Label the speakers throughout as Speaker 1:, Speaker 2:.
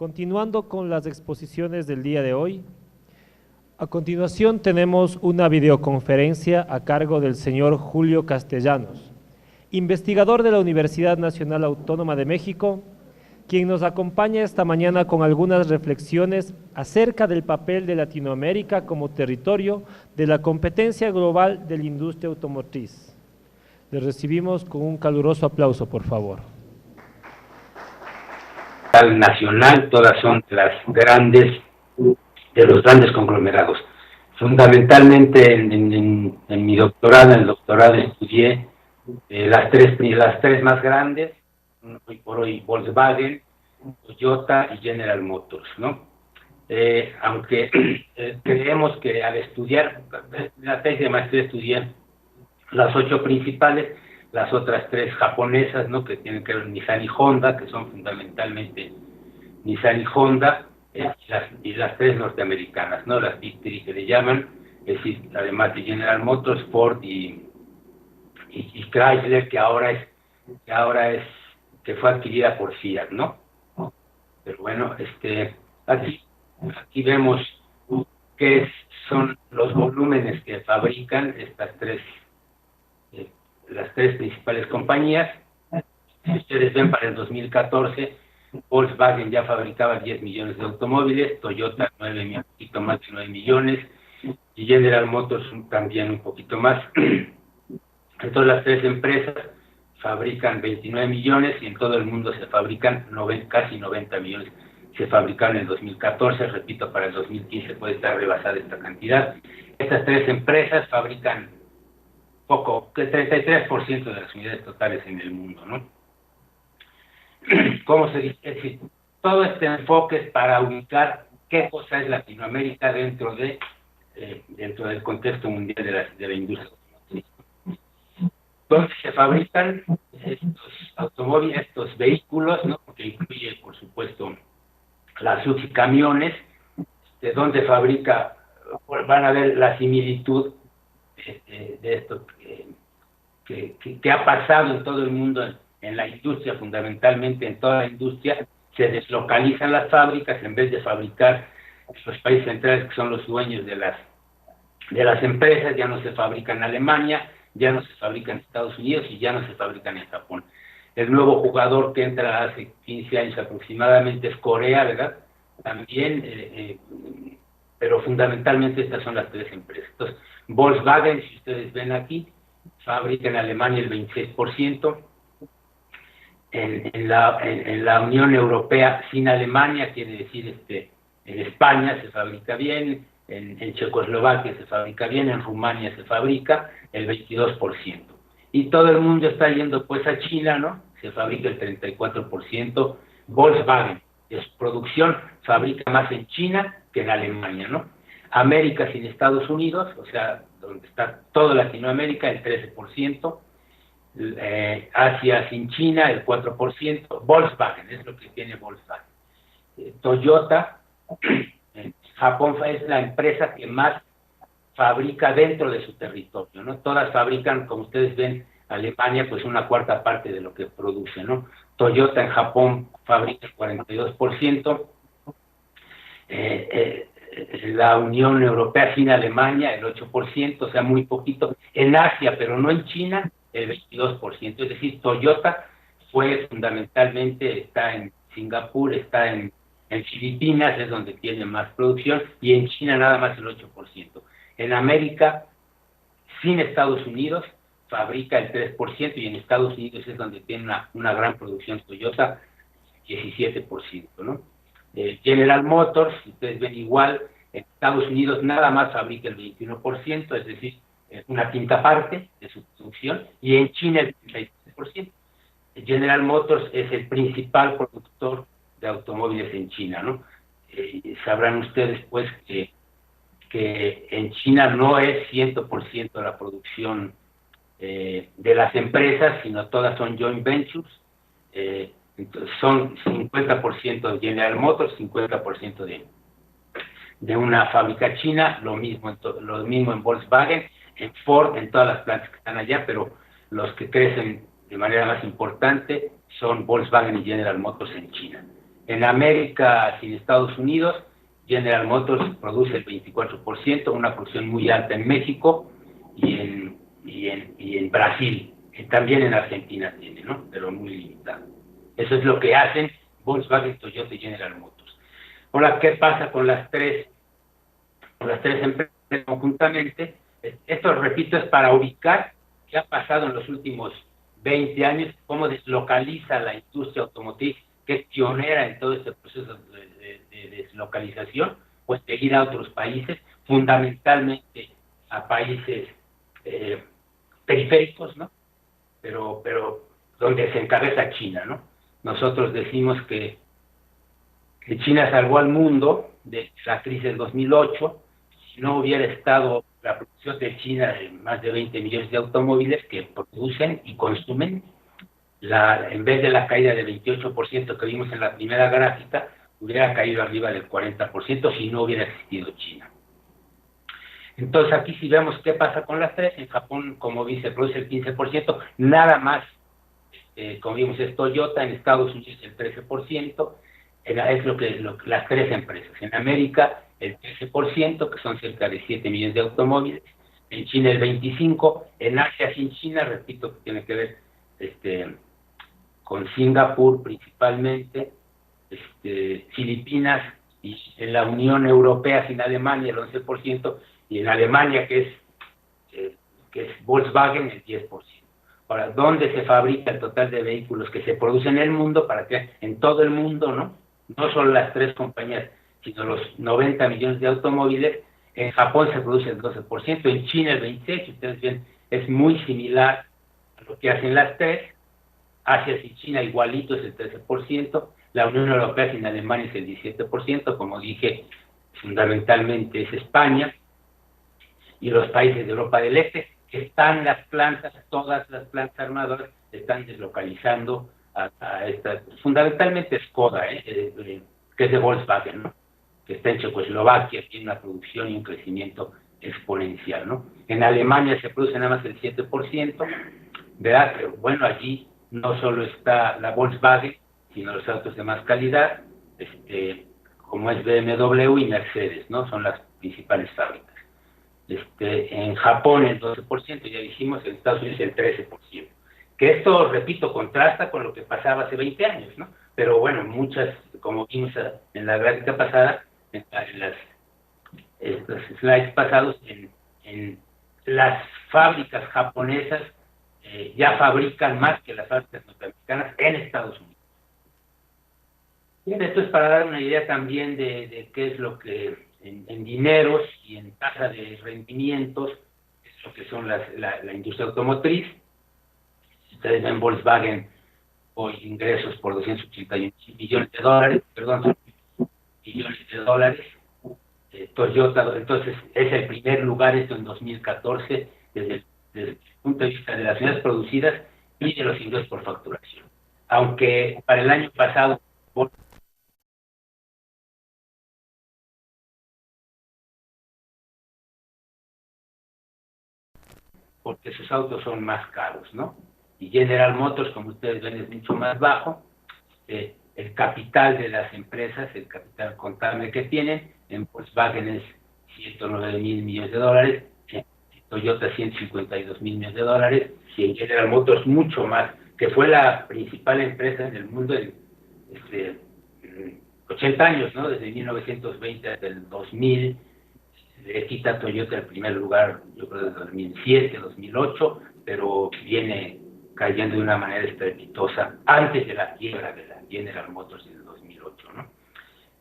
Speaker 1: Continuando con las exposiciones del día de hoy, a continuación tenemos una videoconferencia a cargo del señor Julio Castellanos, investigador de la Universidad Nacional Autónoma de México, quien nos acompaña esta mañana con algunas reflexiones acerca del papel de Latinoamérica como territorio de la competencia global de la industria automotriz. Le recibimos con un caluroso aplauso, por favor.
Speaker 2: Nacional, todas son de los grandes conglomerados. Fundamentalmente en mi doctorado, en el doctorado estudié las tres más grandes, hoy por hoy Volkswagen, Toyota y General Motors, ¿no? Aunque creemos que al estudiar la tesis de maestría estudié las 8 principales, las otras 3 japonesas, ¿no? Que tienen que ver Nissan y Honda, que son fundamentalmente Nissan y Honda, y las 3 norteamericanas, ¿no? Las Big Three que le llaman, es decir, además de General Motors, Ford y Chrysler, que fue adquirida por Fiat, ¿no? Pero bueno, aquí vemos qué son los volúmenes que fabrican las 3 principales compañías. Si ustedes ven, para el 2014, Volkswagen ya fabricaba 10 millones de automóviles, Toyota un poquito más de 9 millones, y General Motors también un poquito más. Entonces las 3 empresas fabrican 29 millones y en todo el mundo se fabrican casi 90 millones. Se fabricaron en el 2014, repito, para el 2015 puede estar rebasada esta cantidad. Estas 3 empresas fabrican el 33% de las unidades totales en el mundo, ¿no? ¿Cómo se dice? Es decir, todo este enfoque es para ubicar qué cosa es Latinoamérica dentro del contexto mundial de la industria automotriz. Donde se fabrican estos automóviles, estos vehículos, ¿no? Que incluye, por supuesto, las subs y camiones, de donde fabrica, van a ver la similitud de esto que ha pasado en todo el mundo, en la industria, fundamentalmente en toda la industria. Se deslocalizan las fábricas, en vez de fabricar los países centrales, que son los dueños de las empresas, ya no se fabrican en Alemania, ya no se fabrican en Estados Unidos y ya no se fabrican en Japón. El nuevo jugador que entra hace 15 años aproximadamente es Corea, ¿verdad? También, pero fundamentalmente estas son las 3 empresas. Entonces, Volkswagen, si ustedes ven aquí, fabrica en Alemania el 26%, en la Unión Europea sin Alemania, quiere decir en España se fabrica bien, en Checoslovaquia se fabrica bien, en Rumania se fabrica el 22%. Y todo el mundo está yendo pues a China, ¿no? Se fabrica el 34%. Volkswagen, de su producción, fabrica más en China que en Alemania, ¿no? América sin Estados Unidos, o sea, donde está toda Latinoamérica, el 13%. Asia sin China, el 4%. Volkswagen, es lo que tiene Volkswagen. Toyota, Japón es la empresa que más fabrica dentro de su territorio, ¿no? Todas fabrican, como ustedes ven, Alemania, pues una cuarta parte de lo que produce, ¿no? Toyota en Japón fabrica el 42%, la Unión Europea sin Alemania el 8%, o sea, muy poquito. En Asia, pero no en China, el 22%. Es decir, Toyota está en Singapur, está en Filipinas, es donde tiene más producción, y en China nada más el 8%. En América, sin Estados Unidos, fabrica el 3%, y en Estados Unidos es donde tiene una gran producción Toyota, 17%, ¿no? General Motors, si ustedes ven igual, en Estados Unidos nada más fabrica el 21%, es decir, una quinta parte de su producción, y en China el 33%. General Motors es el principal productor de automóviles en China, ¿no? Sabrán ustedes, pues, que en China no es 100% la producción de las empresas, sino todas son joint ventures. Entonces son 50% de General Motors, 50% de una fábrica china, lo mismo en Volkswagen, en Ford, en todas las plantas que están allá, pero los que crecen de manera más importante son Volkswagen y General Motors en China. En América, sin Estados Unidos, General Motors produce el 24%, una producción muy alta en México y en Brasil, y también en Argentina tiene, ¿no? Pero muy limitado. Eso es lo que hacen Volkswagen, Toyota y General Motors. Ahora, ¿qué pasa con las tres empresas conjuntamente? Esto, repito, es para ubicar qué ha pasado en los últimos 20 años, cómo deslocaliza la industria automotriz, que es pionera en todo este proceso de deslocalización, pues de ir a otros países, fundamentalmente a países periféricos, ¿no? Pero donde se encabeza China, ¿no? Nosotros decimos que China salvó al mundo de la crisis del 2008, si no hubiera estado la producción de China de más de 20 millones de automóviles que producen y consumen, en vez de la caída del 28% que vimos en la primera gráfica, hubiera caído arriba del 40% si no hubiera existido China. Entonces aquí si vemos qué pasa con las tres, en Japón, como dice, produce el 15%, nada más, como vimos, es Toyota, en Estados Unidos el 13%, es lo que las tres empresas. En América el 13%, que son cerca de 7 millones de automóviles, en China el 25%, en Asia sin China, repito, que tiene que ver con Singapur principalmente, Filipinas y en la Unión Europea sin Alemania el 11%, y en Alemania que es Volkswagen el 10%. Ahora, ¿dónde se fabrica el total de vehículos que se producen en el mundo? Para que en todo el mundo, ¿no? No solo las tres compañías, sino los 90 millones de automóviles. En Japón se produce el 12%, en China el 26%, ustedes ven, es muy similar a lo que hacen las tres. Asia y China igualito es el 13%, la Unión Europea sin Alemania es el 17%, como dije, fundamentalmente es España, y los países de Europa del Este, que están las plantas, todas las plantas armadoras están deslocalizando a esta, fundamentalmente Skoda, que es de Volkswagen, ¿no? Que está en Checoslovaquia, tiene una producción y un crecimiento exponencial, ¿no? En Alemania se produce nada más el 7%, ¿verdad? Pero bueno, allí no solo está la Volkswagen, sino los autos de más calidad, como es BMW y Mercedes, ¿no? Son las principales fábricas. En Japón el 12%, ya dijimos, en Estados Unidos el 13%. Que esto, repito, contrasta con lo que pasaba hace 20 años, ¿no? Pero bueno, muchas, como vimos en la gráfica pasada, en estos slides pasados, en las fábricas japonesas ya fabrican más que las fábricas norteamericanas en Estados Unidos. Bien, esto es para dar una idea también de qué es lo que en dineros y en tasa de rendimientos es lo que son la industria automotriz. Ustedes ven Volkswagen hoy ingresos por 281 millones de dólares, perdón, millones de dólares. Toyota, entonces, es el primer lugar esto en 2014 desde el punto de vista de las unidades producidas y de los ingresos por facturación. Aunque para el año pasado porque sus autos son más caros, ¿no? Y General Motors, como ustedes ven, es mucho más bajo. El capital de las empresas, el capital contable que tienen, en Volkswagen es 109 mil millones de dólares, en Toyota 152 mil millones de dólares, y en General Motors mucho más, que fue la principal empresa en el mundo en 80 años, ¿no? Desde 1920 hasta el 2000, le quita Toyota el primer lugar, yo creo, desde 2007, 2008, pero viene cayendo de una manera estrepitosa antes de la quiebra de la General Motors en el 2008, ¿no?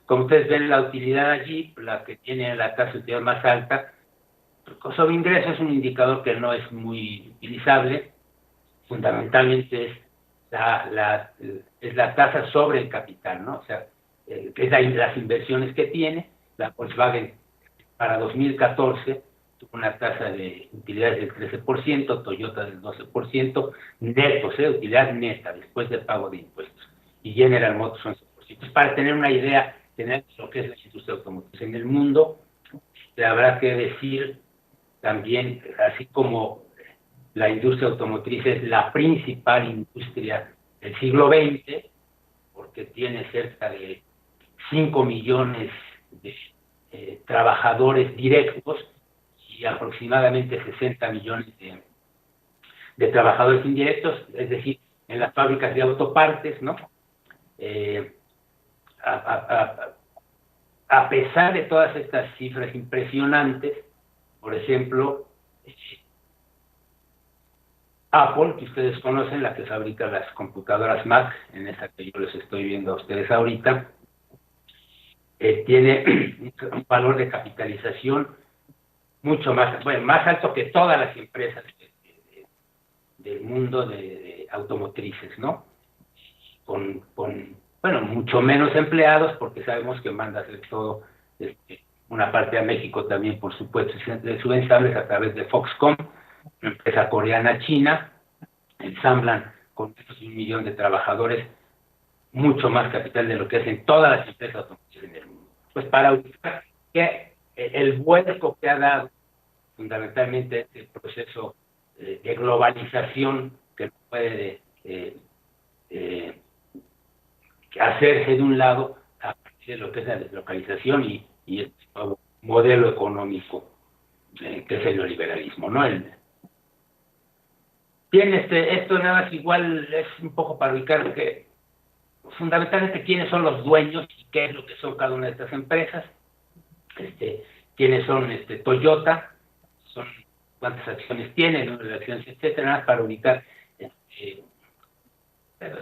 Speaker 2: Como ustedes ven, la utilidad allí, la que tiene la tasa de utilidad más alta, sobre ingresos es un indicador que no es muy utilizable, fundamentalmente es la tasa sobre el capital, ¿no? O sea, que es las inversiones que tiene. La Volkswagen para 2014 tuvo una tasa de utilidades del 13%, Toyota del 12%, netos, utilidad neta, después del pago de impuestos. Y General Motors 11%. Para tener una idea, tener lo que es la industria automotriz en el mundo, habrá que decir también, así como la industria automotriz es la principal industria del siglo XX, por porque tiene cerca de 5 millones de trabajadores directos y aproximadamente 60 millones de trabajadores indirectos, es decir, en las fábricas de autopartes, ¿no? A pesar de todas estas cifras impresionantes, por ejemplo, Apple, que ustedes conocen, la que fabrica las computadoras Mac, en esa que yo les estoy viendo a ustedes ahorita, tiene un valor de capitalización mucho más, bueno, más alto que todas las empresas del mundo de automotrices, ¿no? Bueno, mucho menos empleados, porque sabemos que manda a hacer todo, una parte a México también, por supuesto, de subvencionables a través de Foxconn, una empresa coreana china, ensamblan con menos de 1 millón de trabajadores, mucho más capital de lo que hacen todas las empresas automotrices en el mundo. Pues para ubicar que el vuelco que ha dado fundamentalmente este proceso de globalización que no puede hacerse de un lado a partir de lo que es la deslocalización y este nuevo modelo económico que es el neoliberalismo, ¿no? Esto nada más igual es un poco para ubicar que fundamentalmente quiénes son los dueños y qué es lo que son cada una de estas empresas, quiénes son Toyota, son cuántas acciones tiene, número de acciones, etcétera, nada más para ubicar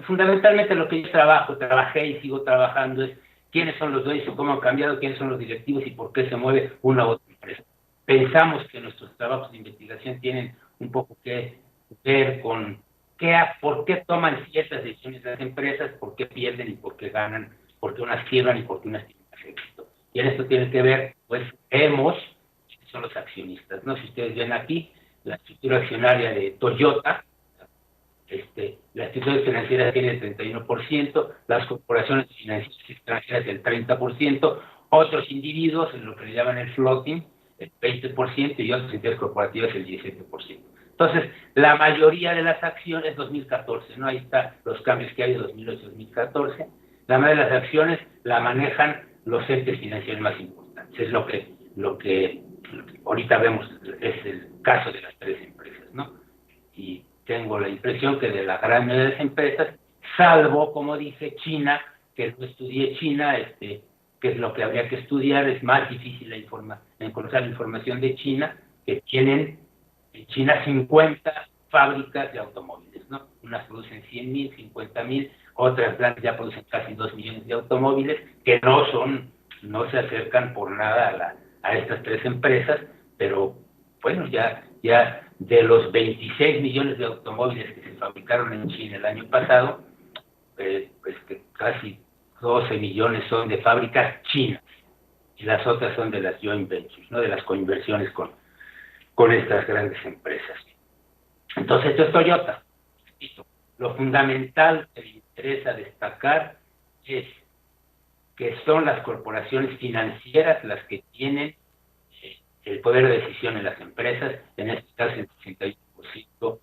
Speaker 2: fundamentalmente lo que yo trabajé y sigo trabajando es quiénes son los dueños y cómo han cambiado, quiénes son los directivos y por qué se mueve una u otra empresa. Pensamos que nuestros trabajos de investigación tienen un poco que ver con por qué toman ciertas decisiones las empresas, por qué pierden y por qué ganan, por qué unas quiebran y por qué unas tienen más éxito. Y en esto tiene que ver, pues, vemos quiénes son los accionistas, ¿no? Si ustedes ven aquí, la estructura accionaria de Toyota, la institución financiera tiene el 31%, las corporaciones financieras extranjeras el 30%, otros individuos, en lo que le llaman el floating, el 20%, y otras entidades corporativas el 17%. Entonces, la mayoría de las acciones, 2014, ¿no? Ahí están los cambios que hay de 2008-2014, la mayoría de las acciones la manejan los entes financieros más importantes. Es lo que ahorita vemos, es el caso de las 3 empresas, ¿no? Y tengo la impresión que de la gran mayoría de las empresas, salvo, como dije, China, que no estudié China, que es lo que habría que estudiar, es más difícil encontrar la información de China, que tienen en China 50 fábricas de automóviles, ¿no? Unas producen 100,000, 50,000, otras plantas ya producen casi 2 millones de automóviles, que no se acercan por nada a estas 3 empresas, pero bueno, ya de los 26 millones de automóviles que se fabricaron en China el año pasado, pues que casi 12 millones son de fábricas chinas, y las otras son de las joint ventures, ¿no? De las coinversiones con estas grandes empresas. Entonces, esto es Toyota. Lo fundamental que me interesa destacar es que son las corporaciones financieras las que tienen el poder de decisión en las empresas, en este caso el 61%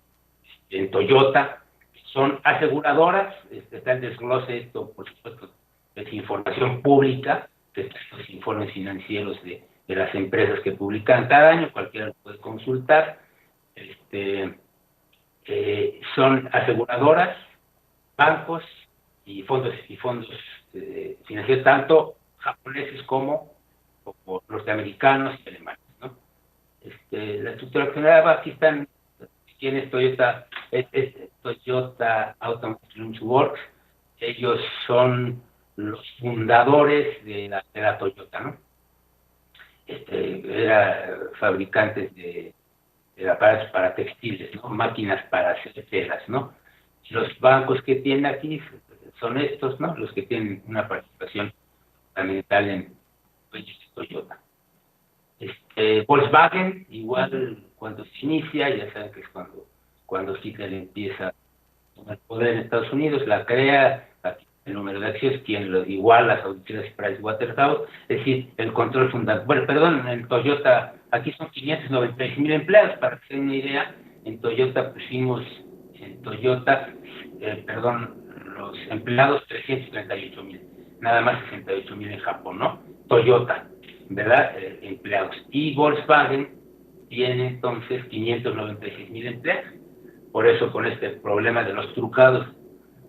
Speaker 2: en Toyota, son aseguradoras, está el desglose, esto por supuesto es información pública, los informes financieros de las empresas que publican cada año, cualquiera lo puede consultar, son aseguradoras, bancos y fondos financieros, tanto japoneses como norteamericanos y alemanes, ¿no? La estructura accionaria, aquí están, tienes Toyota, Toyota Automotive Works, ellos son los fundadores de la Toyota, ¿no? Era fabricantes de aparatos para textiles, ¿no? Máquinas para hacer telas, ¿no? Los bancos que tienen aquí son estos, ¿no? Los que tienen una participación fundamental en Toyota. Volkswagen, igual cuando se inicia, ya saben que es cuando Hitler empieza a tomar poder en Estados Unidos, la crea, aquí el número de acciones, igual las auditorías Pricewaterhouse, es decir, el control fundamental. Bueno, perdón, en Toyota, aquí son 596,000 empleados, para que se den una idea, en Toyota pusimos, los empleados 338,000, nada más 68,000 en Japón, ¿no? Toyota, ¿verdad? Empleados. Y Volkswagen tiene entonces 596,000 empleados. Por eso con este problema de los trucados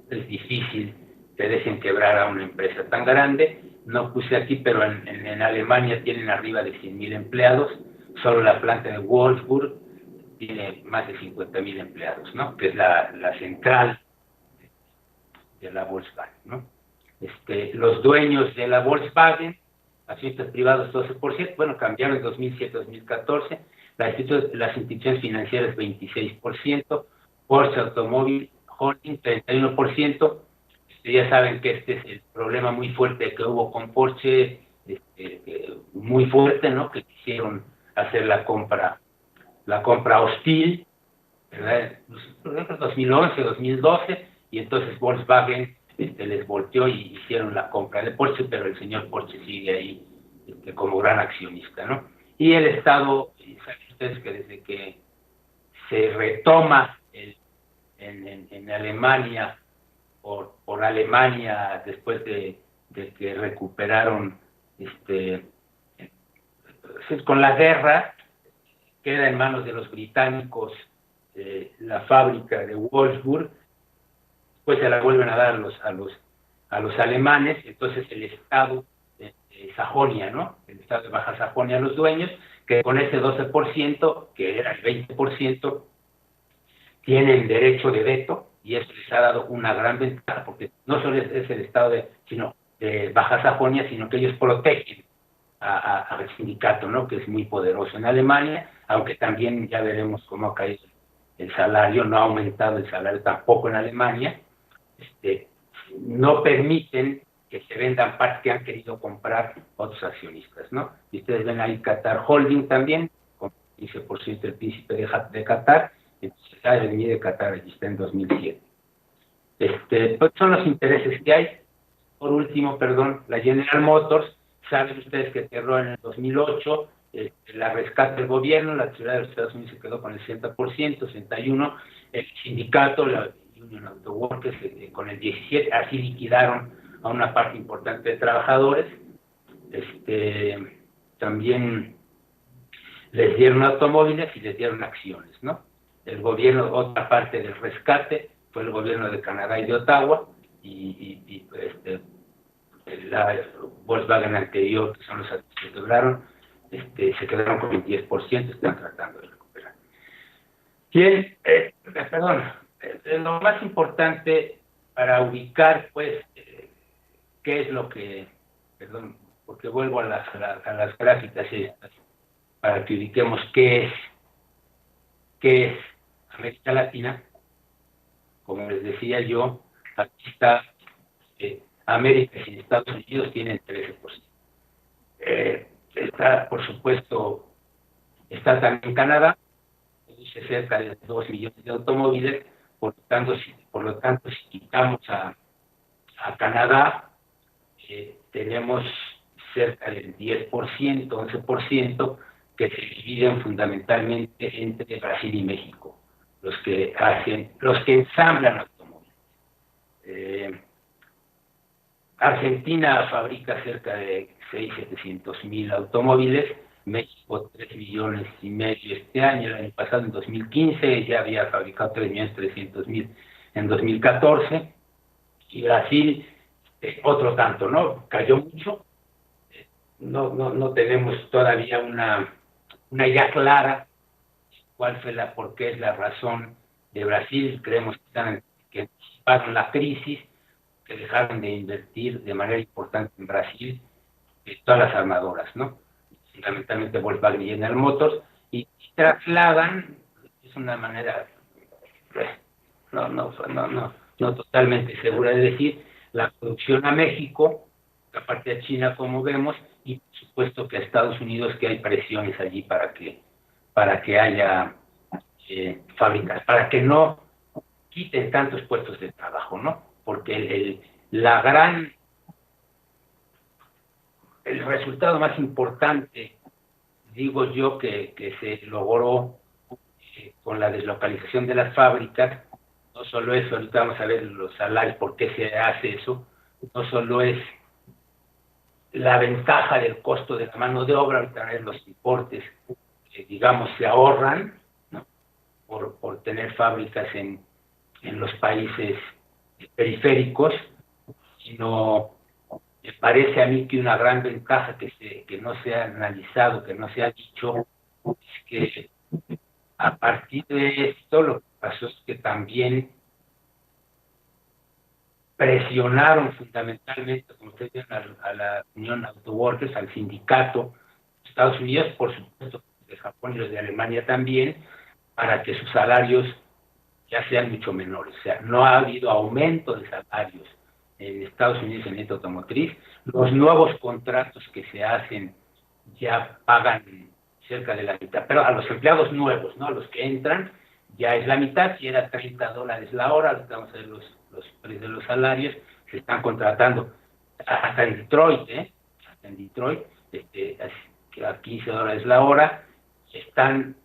Speaker 2: es difícil que dejen quebrar a una empresa tan grande. No puse aquí, pero en Alemania tienen arriba de 100,000 empleados. Solo la planta de Wolfsburg tiene más de 50,000 empleados, ¿no? Que es la central de la Volkswagen, ¿no? Los dueños de la Volkswagen, accionistas privados 12%, bueno, cambiaron en 2007-2014, las instituciones financieras 26%, Porsche Automóvil Holding 31%. Ya saben que este es el problema muy fuerte que hubo con Porsche, muy fuerte, ¿no? Que quisieron hacer la compra hostil, ¿verdad? 2011, 2012, y entonces Volkswagen les volteó y hicieron la compra de Porsche, pero el señor Porsche sigue ahí como gran accionista, ¿no? Y el Estado, saben ustedes que desde que se retoma en Alemania, por Alemania, después de que recuperaron con la guerra, queda en manos de los británicos la fábrica de Wolfsburg, pues se la vuelven a dar a los alemanes. Entonces el Estado de Sajonia, ¿no? El Estado de Baja Sajonia, los dueños, que con ese 12%, que era el 20%, tienen derecho de veto, y eso les ha dado una gran ventaja, porque no solo es el Estado de Baja Sajonia, sino que ellos protegen al sindicato, ¿no? Que es muy poderoso en Alemania, aunque también ya veremos cómo ha caído el salario, no ha aumentado el salario tampoco en Alemania. No permiten que se vendan partes que han querido comprar otros accionistas, ¿no? Y ustedes ven ahí Qatar Holding también, con 15% del príncipe de Qatar. Entonces, el venir de Qatar allí está en 2007. Pues son los intereses que hay. Por último, perdón, la General Motors, saben ustedes que cerró en el 2008, la rescate del gobierno, la ciudad de los Estados Unidos se quedó con el 60%, 61%, el sindicato, la Union Auto Workers, con el 17%, así liquidaron a una parte importante de trabajadores. También les dieron automóviles y les dieron acciones, ¿no? El gobierno, otra parte del rescate, fue el gobierno de Canadá y de Ottawa, la Volkswagen anterior, que son los que quebraron, se quedaron con el 10%, están tratando de recuperar. Bien, perdón, lo más importante para ubicar, pues, qué es lo que, perdón, porque vuelvo a las gráficas estas, para que ubiquemos qué es América Latina. Como les decía yo, aquí está América y Estados Unidos tienen 13%. Está, por supuesto, está también Canadá, produce cerca de 2 millones de automóviles. Por lo tanto, si quitamos a Canadá, tenemos cerca del 10%, 11%, que se dividen fundamentalmente entre Brasil y México, los que ensamblan automóviles. Argentina fabrica cerca de 600,000 automóviles, México 3,5 millones este año. El año pasado, en 2015, ya había fabricado 3,300,000 en 2014, y Brasil otro tanto, ¿no? Cayó mucho. No tenemos todavía una idea clara por qué es la razón de Brasil. Creemos que anticiparon la crisis, que dejaron de invertir de manera importante en Brasil, todas las armadoras, ¿no? Fundamentalmente Volkswagen y General Motors, y trasladan, es una manera no totalmente segura de decir, la producción a México, la parte de China, como vemos, y por supuesto que a Estados Unidos, que hay presiones allí para que haya fábricas, para que no quiten tantos puestos de trabajo, ¿no? Porque el resultado más importante, digo yo, que se logró con la deslocalización de las fábricas, no solo eso, ahorita vamos a ver los salarios, por qué se hace eso, no solo es la ventaja del costo de la mano de obra, ahorita ver los importes que, digamos, se ahorran, ¿no? por tener fábricas en los países periféricos, sino me parece a mí que una gran ventaja que no se ha analizado, que no se ha dicho, es que a partir de esto lo que pasó es que también presionaron fundamentalmente, como ustedes ven, a la Unión Auto Workers, al sindicato de Estados Unidos, por supuesto de Japón y los de Alemania también, para que sus salarios ya sean mucho menores. O sea, no ha habido aumento de salarios en Estados Unidos en el automotriz. Los nuevos contratos que se hacen ya pagan cerca de la mitad, pero a los empleados nuevos, ¿no? A los que entran, ya es la mitad. Si era $30 la hora, vamos a ver los precios de los salarios, se están contratando hasta en Detroit, hasta en Detroit, a $15 la hora, se están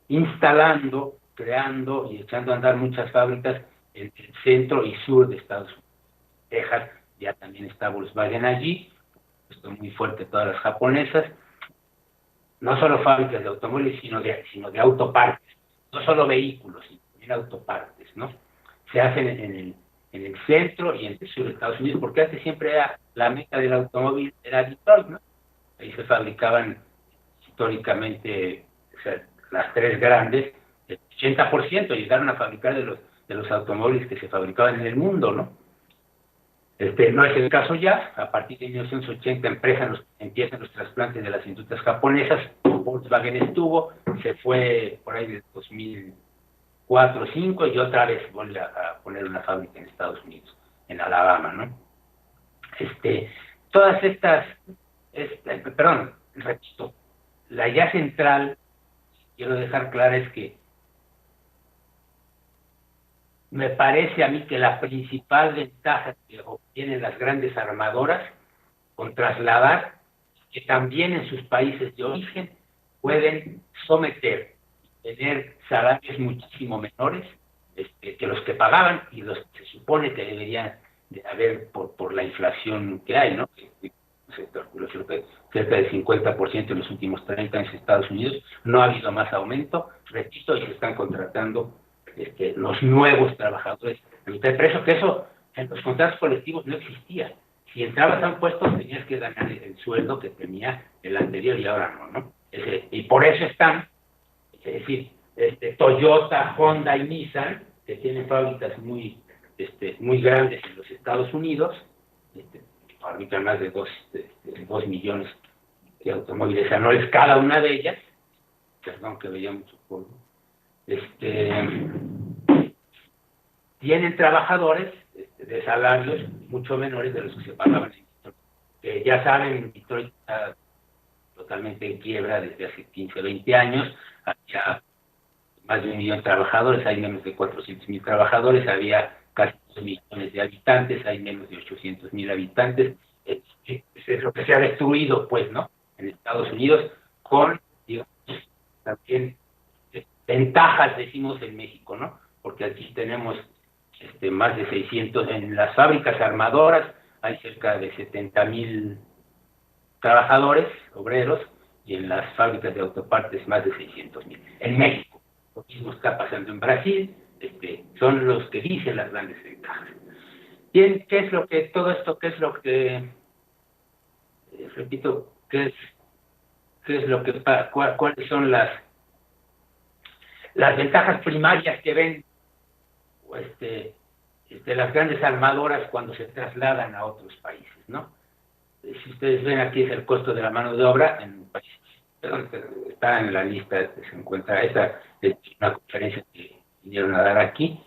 Speaker 2: instalando, creando y echando a andar muchas fábricas en el centro y sur de Estados Unidos. Texas, ya también está Volkswagen allí, esto muy fuerte, todas las japonesas, no solo fábricas de automóviles, sino de autopartes, no solo vehículos, sino también autopartes, ¿no? Se hacen en el centro y en el sur de Estados Unidos, porque antes siempre era la meta del automóvil, era Detroit, ¿no? Ahí se fabricaban históricamente, o sea, las tres grandes, el 80% llegaron a fabricar de los automóviles que se fabricaban en el mundo, ¿no? No es el caso ya. A partir de 1980 empiezan los trasplantes de las industrias japonesas. Volkswagen estuvo, se fue por ahí de 2004 o 2005 y otra vez vuelve a poner una fábrica en Estados Unidos, en Alabama, ¿no? Todas estas, perdón, repito, la idea central, quiero dejar clara, es que me parece a mí que la principal ventaja que obtienen las grandes armadoras con trasladar, que también en sus países de origen pueden someter, tener salarios muchísimo menores que los que pagaban y los que se supone que deberían de haber por la inflación que hay, ¿no? Se calculó cerca del 50% en los últimos 30 años en Estados Unidos. No ha habido más aumento, repito, y se están contratando los nuevos trabajadores a mitad de precio, que eso en los contratos colectivos no existía. Si entrabas a un puesto tenías que ganar el sueldo que tenía el anterior y ahora no, ¿no? Y por eso están, es decir, Toyota, Honda y Nissan, que tienen fábricas muy grandes en los Estados Unidos, fabrican más de 2 millones de automóviles anuales cada una de ellas. Perdón que veía mucho polvo. Tienen trabajadores de salarios mucho menores de los que se pagaban en Detroit. Ya saben, Detroit está totalmente en quiebra desde hace 15 o 20 años. Había más de 1 millón de trabajadores, hay menos de 400,000 trabajadores, había casi 2 millones de habitantes, hay menos de 800,000 habitantes. Es lo que se ha destruido, pues, ¿no? En Estados Unidos, con, digamos, también ventajas, decimos, en México, ¿no? Porque aquí tenemos más de 600, en las fábricas armadoras hay cerca de 70,000 trabajadores, obreros, y en las fábricas de autopartes más de 600,000. En México, lo mismo está pasando en Brasil, son los que dicen las grandes ventajas. Bien, ¿qué es lo que, todo esto, qué es lo que, repito, qué es lo que, cuáles son las ventajas primarias que ven las grandes armadoras cuando se trasladan a otros países, ¿no? Si ustedes ven, aquí es el costo de la mano de obra en países, está en la lista, se encuentra, esta es una conferencia que vinieron a dar aquí,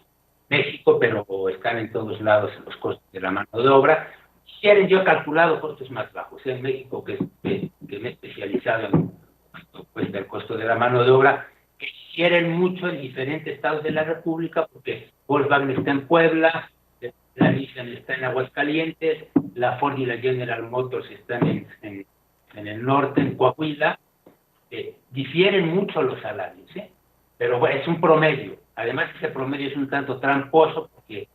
Speaker 2: México, pero están en todos lados los costos de la mano de obra. Quieren, yo he calculado costos más bajos, en México, que me he especializado en cuánto cuesta el costo de la mano de obra, que quieren mucho en diferentes estados de la República, porque Volkswagen está en Puebla, la Nissan está en Aguascalientes, la Ford y la General Motors están en el norte, en Coahuila. Difieren mucho los salarios, pero bueno, es un promedio. Además, ese promedio es un tanto tramposo porque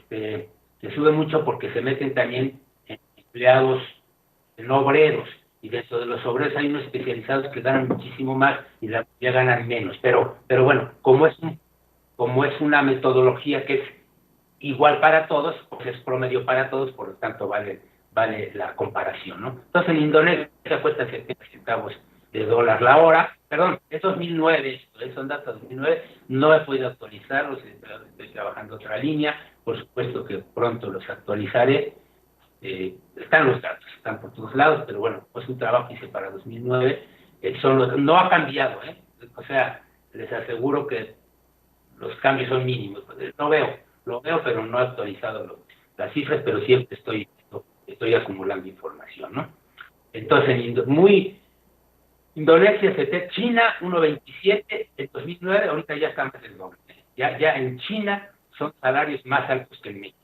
Speaker 2: se sube mucho porque se meten también empleados no obreros, y dentro de los obreros hay unos especializados que ganan muchísimo más y la mayoría ganan menos. Pero bueno, como es una metodología que es igual para todos, pues es promedio para todos, por lo tanto vale la comparación, ¿no? Entonces en Indonesia cuesta 70 centavos de dólar la hora, perdón, es 2009, son datos de 2009, no he podido actualizarlos, estoy trabajando otra línea, por supuesto que pronto los actualizaré. Están los datos, están por todos lados, pero bueno, pues un trabajo que hice para 2009, no ha cambiado, o sea, les aseguro que los cambios son mínimos. Lo veo, pero no he actualizado las cifras, pero siempre estoy acumulando información, ¿no? Entonces, Indonesia, China 1.27 en 2009, ahorita ya está más del doble. Ya en China son salarios más altos que en México.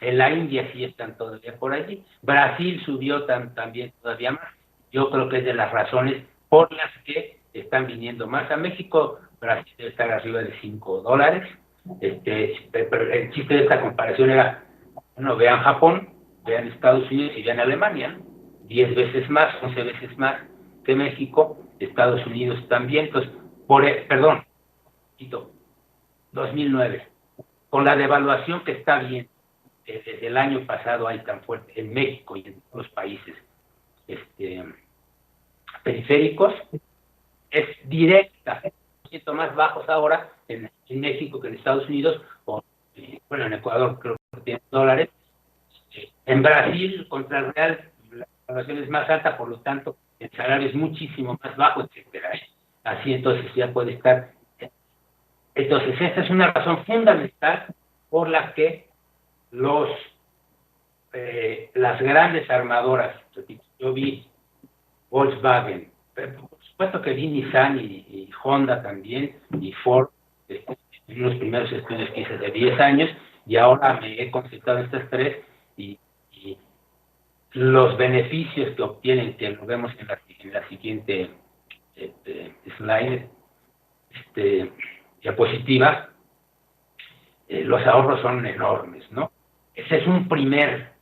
Speaker 2: En la India sí están todavía por allí. Brasil subió también todavía más. Yo creo que es de las razones por las que están viniendo más a México. Brasil debe estar arriba de $5. Pero el chiste de esta comparación era, bueno, vean Japón, vean Estados Unidos y vean Alemania, 10 veces más, 11 veces más que México, Estados Unidos también. Entonces, perdón, 2009, con la devaluación que está bien desde el año pasado hay tan fuerte en México y en todos los países periféricos, es directa, un poquito más bajos ahora en México que en Estados Unidos, o bueno, en Ecuador creo que tienen dólares, en Brasil contra el real la evaluación es más alta, por lo tanto el salario es muchísimo más bajo, etcétera. Así entonces ya puede estar. Entonces esta es una razón fundamental por la que las grandes armadoras, yo vi Volkswagen, por supuesto que vi Nissan y Honda también, y Ford, en los primeros estudios que hice de 10 años, y ahora me he concentrado en estas tres, y los beneficios que obtienen, que lo vemos en la siguiente slide, diapositiva, los ahorros son enormes, ¿no? Ese es un primer,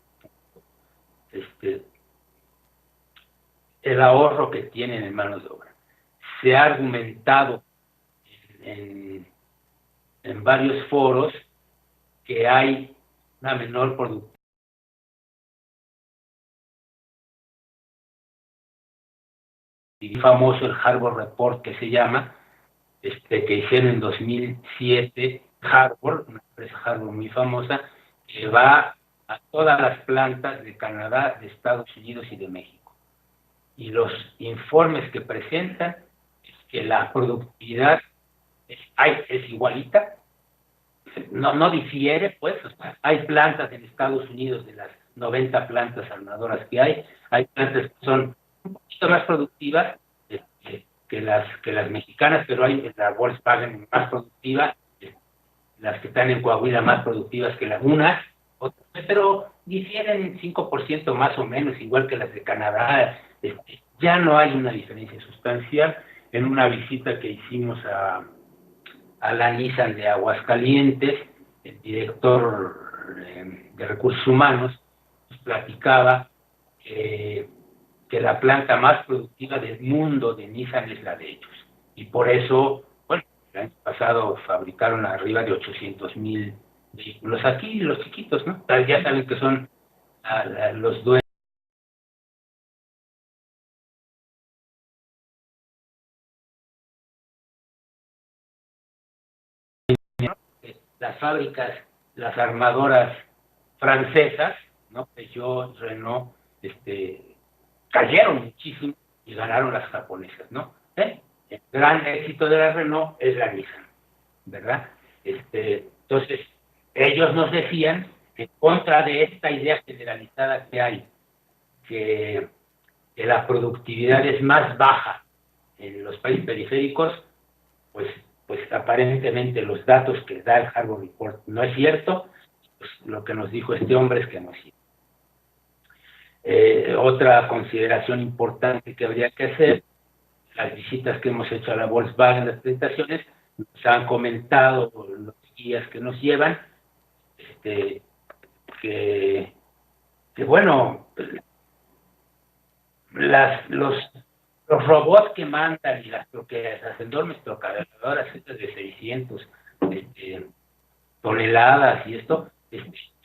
Speaker 2: el ahorro que tienen en manos de obra. Se ha argumentado en varios foros que hay una menor productividad. Famoso el Harvard Report que se llama, que hicieron en 2007, Harvard, una empresa Harvard muy famosa, que va a todas las plantas de Canadá, de Estados Unidos y de México. Y los informes que presentan es que la productividad es igualita, no difiere, pues. O sea, hay plantas en Estados Unidos, de las 90 plantas armadoras que hay plantas que son un poquito más productivas que las mexicanas, pero hay la Volkswagen más productiva, las que están en Coahuila más productivas que las unas, pero difieren 5% más o menos, igual que las de Canadá. Ya no hay una diferencia sustancial. En una visita que hicimos a la Nissan de Aguascalientes, el director de recursos humanos nos platicaba que la planta más productiva del mundo de Nissan es la de ellos. Y por eso, bueno, el año pasado fabricaron arriba de 800,000 vehículos aquí, los chiquitos, ¿no? Ya saben que son los dueños. Las fábricas, las armadoras francesas, ¿no? Peugeot, Renault, cayeron muchísimo y ganaron las japonesas, ¿no? El gran éxito de la Renault es la Nissan, ¿verdad? Entonces, ellos nos decían que en contra de esta idea generalizada que hay, que la productividad es más baja en los países periféricos, pues aparentemente los datos que da el Harvard Report no es cierto. Pues lo que nos dijo este hombre es que no es cierto. Otra consideración importante que habría que hacer, las visitas que hemos hecho a la Volkswagen, las presentaciones, nos han comentado los guías que nos llevan, que bueno, los robots que mandan y las enormes tractoradoras de 600 toneladas y esto,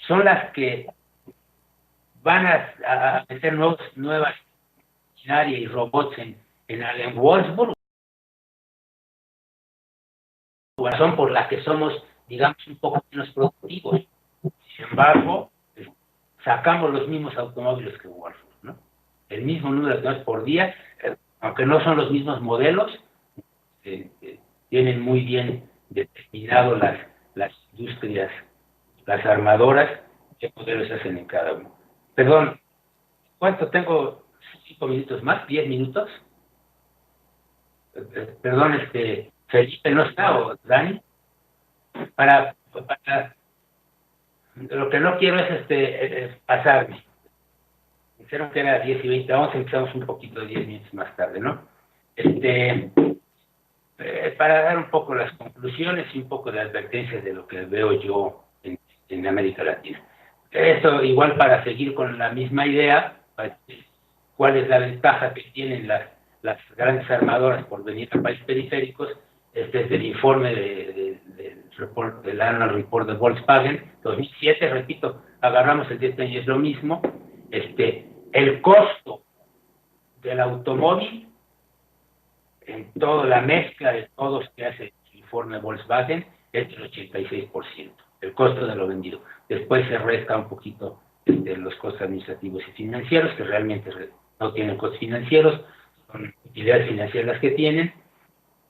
Speaker 2: son las que van a meter nuevas maquinaria y robots en Wolfsburg, razón por la que somos, digamos, un poco menos productivos. Sin embargo, sacamos los mismos automóviles que Wolfsburg, ¿no? El mismo número de automóviles por día, aunque no son los mismos modelos, tienen muy bien determinado las industrias, las armadoras, qué modelos hacen en cada uno. Perdón, ¿cuánto tengo? 5 minutos más, 10 minutos. Perdón, Felipe no está, o Dani. Para lo que no quiero es pasarme. Dijeron que era 10 y 20, vamos, empezamos un poquito 10 minutos más tarde, ¿no? Para dar un poco las conclusiones y un poco de advertencias de lo que veo yo en América Latina. Esto igual para seguir con la misma idea, cuál es la ventaja que tienen las grandes armadoras por venir a países periféricos. Este es el informe del Annual Report de Volkswagen 2007, repito, agarramos el 10 años, es lo mismo. El costo del automóvil en toda la mezcla de todos que hace el informe Volkswagen es del 86%, el costo de lo vendido. Después se resta un poquito los costos administrativos y financieros, que realmente no tienen costos financieros, son utilidades financieras las que tienen,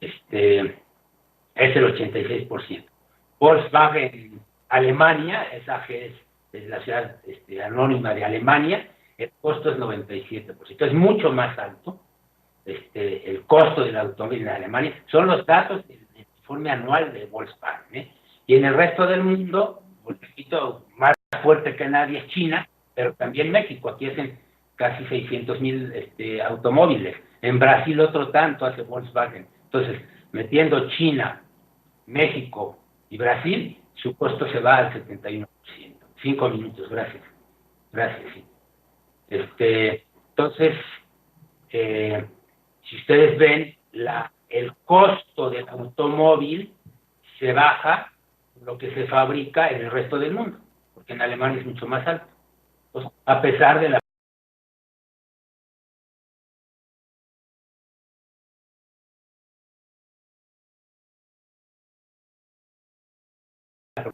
Speaker 2: es el 86%. Volkswagen Alemania, esa que es la ciudad anónima de Alemania, el costo es 97%, es mucho más alto. El costo del automóvil en Alemania, son los datos del informe anual de Volkswagen, y en el resto del mundo, pues, repito, más fuerte que nadie es China, pero también México, aquí hacen casi 600,000 automóviles, en Brasil otro tanto hace Volkswagen. Entonces, metiendo China, México y Brasil, su costo se va al 71%. 5 minutos, gracias. Gracias, sí. Entonces, si ustedes ven, el costo del automóvil se baja lo que se fabrica en el resto del mundo, porque en Alemania es mucho más alto. Pues, a pesar de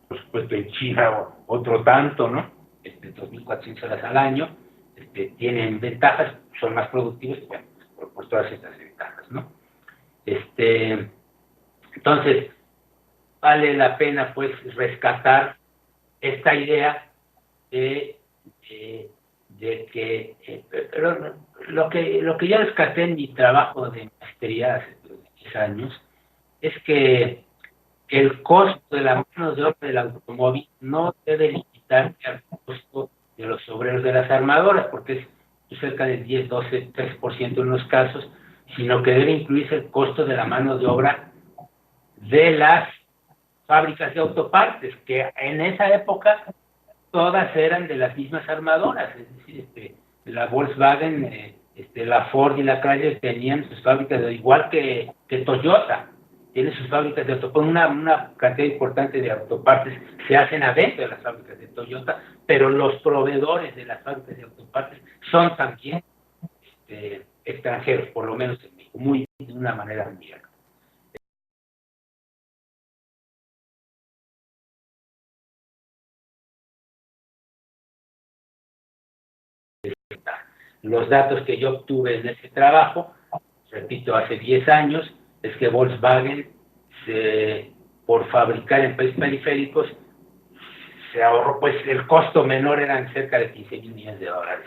Speaker 2: por supuesto, en China otro tanto, ¿no? 2.400 horas al año, tienen ventajas, son más productivos, bueno, por todas estas ventajas, ¿no? Entonces, vale la pena, pues, rescatar esta idea de que lo que yo rescaté en mi trabajo de maestría hace 10 años es que el costo de la mano de obra del automóvil no debe limitarse al costo de los obreros de las armadoras, porque es cerca del 10, 12, 3% en los casos, sino que debe incluirse el costo de la mano de obra de las fábricas de autopartes, que en esa época todas eran de las mismas armadoras, es decir, la Volkswagen, la Ford y la Chrysler tenían sus fábricas, igual que Toyota, tiene sus fábricas de autopartes, una cantidad importante de autopartes se hacen adentro de las fábricas de Toyota, pero los proveedores de las fábricas de autopartes son también extranjeros, por lo menos en México, de una manera muy directa. Los datos que yo obtuve en ese trabajo, repito, hace 10 años, es que Volkswagen, por fabricar en países periféricos, se ahorró, pues el costo menor eran cerca de 15,000 millones de dólares.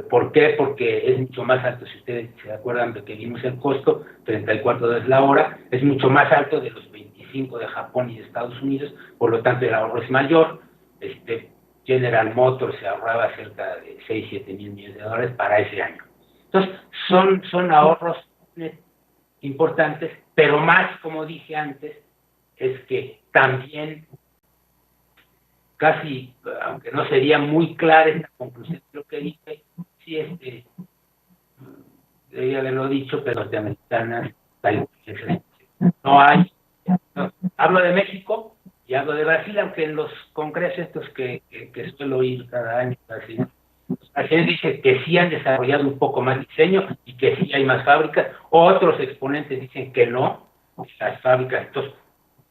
Speaker 2: ¿Por qué? Porque es mucho más alto, si ustedes se acuerdan de que vimos el costo, 34 dólares la hora, es mucho más alto de los 25 de Japón y de Estados Unidos, por lo tanto el ahorro es mayor. General Motors se ahorraba cerca de 6, 7 mil millones de dólares para ese año. Entonces, son ahorros importantes, pero más, como dije antes, es que también casi, aunque no sería muy clara esta conclusión de lo que dije, sí, debería haberlo dicho, pero norteamericanas, no hay. No, hablo de México y hablo de Brasil, aunque en los congresos estos que suelo ir cada año, así, los brasileños dicen que sí han desarrollado un poco más diseño y que sí hay más fábricas, otros exponentes dicen que no, las fábricas. Entonces,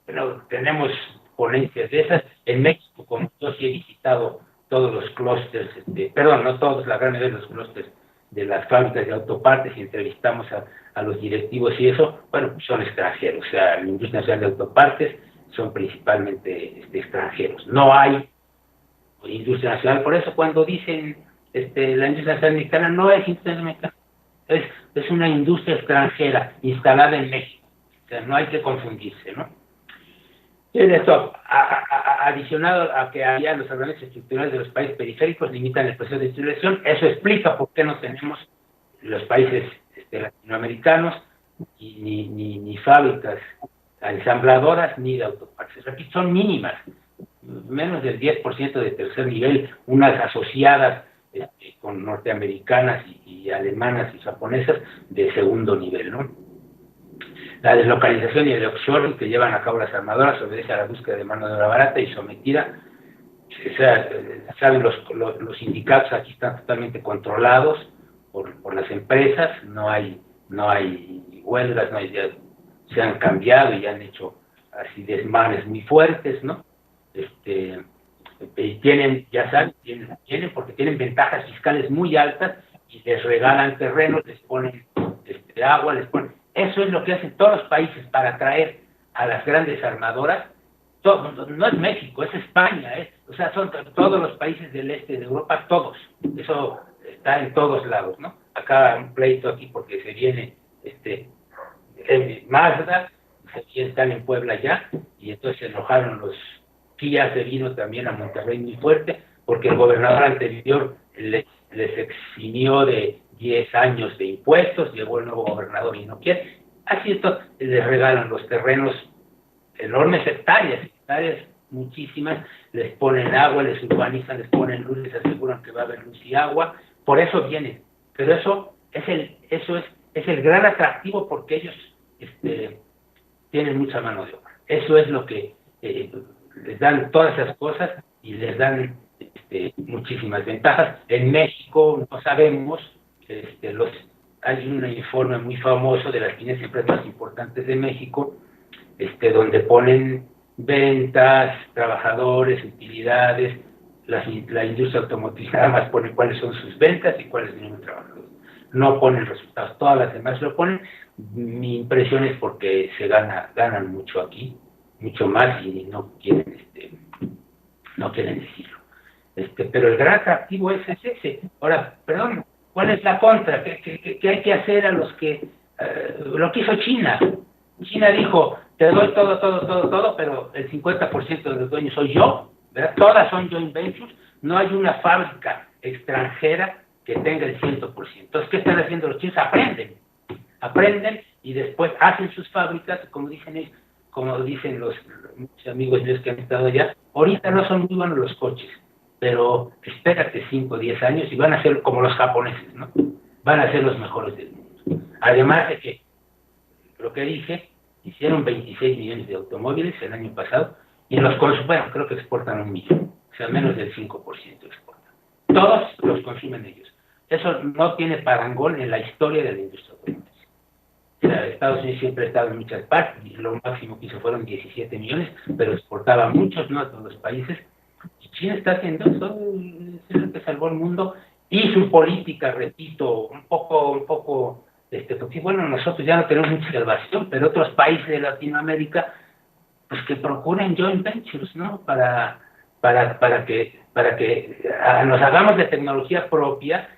Speaker 2: bueno, tenemos ponencias de esas. En México, como yo sí he visitado todos los clústeres, perdón, no todos, la gran mayoría de los clústeres de las fábricas de autopartes y entrevistamos a los directivos y eso, bueno, son extranjeros, o sea, la industria nacional de autopartes son principalmente extranjeros. No hay industria nacional, por eso cuando dicen la industria nacional mexicana, no es industria mexicana, es una industria extranjera instalada en México, o sea, no hay que confundirse, ¿no? Esto, adicionado a que allá los organismos estructurales de los países periféricos limitan el proceso de industrialización, eso explica por qué no tenemos los países latinoamericanos ni fábricas ensambladoras ni de autopartes. Aquí son mínimas, menos del 10% de tercer nivel, unas asociadas con norteamericanas y alemanas y japonesas de segundo nivel, ¿no? La deslocalización y el offshoring que llevan a cabo las armadoras obedece a la búsqueda de mano de obra barata y sometida. O sea, saben, los sindicatos aquí están totalmente controlados por las empresas, no hay huelgas, se han cambiado y han hecho así desmanes muy fuertes, ¿no? Tienen, ya saben, tienen porque tienen ventajas fiscales muy altas y les regalan terrenos, les ponen agua, les ponen. Eso es lo que hacen todos los países para atraer a las grandes armadoras. No es México, es España, o sea, son todos los países del este de Europa, todos. Eso está en todos lados, ¿no? Acá un pleito aquí porque se viene Mazda, están en Puebla ya, y entonces se enojaron los Kia, se vino también a Monterrey muy fuerte, porque el gobernador anterior les eximió de 10 años de impuestos, llegó el nuevo gobernador y no quiere. Así esto, les regalan los terrenos, enormes hectáreas muchísimas, les ponen agua, les urbanizan, les ponen luz, les aseguran que va a haber luz y agua, por eso vienen. Pero eso es el gran atractivo porque ellos tienen mucha mano de obra. Eso es lo que les dan todas esas cosas y les dan muchísimas ventajas. En México no sabemos, hay un informe muy famoso de las 500 empresas más importantes de México, donde ponen ventas, trabajadores, utilidades, la industria automotriz nada más pone cuáles son sus ventas y cuáles son los trabajadores. No ponen resultados, todas las demás lo ponen. Mi impresión es porque se ganan mucho aquí, mucho más y no quieren decirlo. Pero el gran atractivo es ese. Ahora, perdón, ¿cuál es la contra? ¿Qué hay que hacer a los que lo que hizo China? China dijo, te doy todo, pero el 50% de los dueños soy yo, ¿verdad? Todas son joint ventures, no hay una fábrica extranjera que tenga el 100%. Entonces, ¿qué están haciendo los chinos? Aprenden y después hacen sus fábricas, como dicen los muchos amigos míos que han estado allá. Ahorita no son muy buenos los coches, pero espérate 5 o 10 años y van a ser como los japoneses, ¿no? Van a ser los mejores del mundo. Además de que, lo que dije, hicieron 26 millones de automóviles el año pasado y los consumen, creo que exportan 1 millón, o sea, menos del 5% exportan. Todos los consumen ellos. Eso no tiene parangón en la historia de la industria automotriz. O sea, Estados Unidos siempre ha estado en muchas partes, y lo máximo que hizo fueron 17 millones, pero exportaba muchos, no a todos los países. Y China está haciendo eso, es lo que salvó el mundo, y su política, repito, un poco, porque bueno, nosotros ya no tenemos mucha salvación, pero otros países de Latinoamérica, pues que procuren joint ventures, ¿no? Para que nos hagamos de tecnología propia,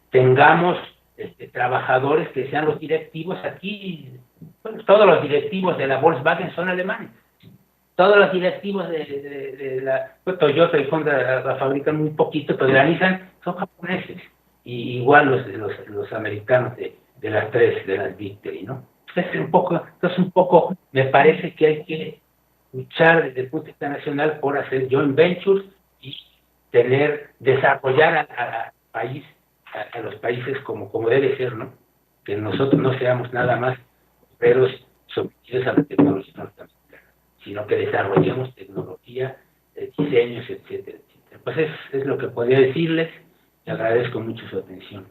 Speaker 2: tengamos trabajadores que sean los directivos aquí. Bueno, todos los directivos de la Volkswagen son alemanes. Todos los directivos de la Toyota y Honda la fabrican muy poquito, pero la Nissan son japoneses. y igual los americanos de las Victory, ¿no? Entonces un poco, me parece que hay que luchar desde el punto de vista nacional por hacer joint ventures y desarrollar a los países como debe ser, ¿no? Que nosotros no seamos nada más obreros sometidos a la tecnología norteamericana, sino que desarrollemos tecnología, diseños, etcétera, etcétera. Pues es lo que podría decirles, y agradezco mucho su atención.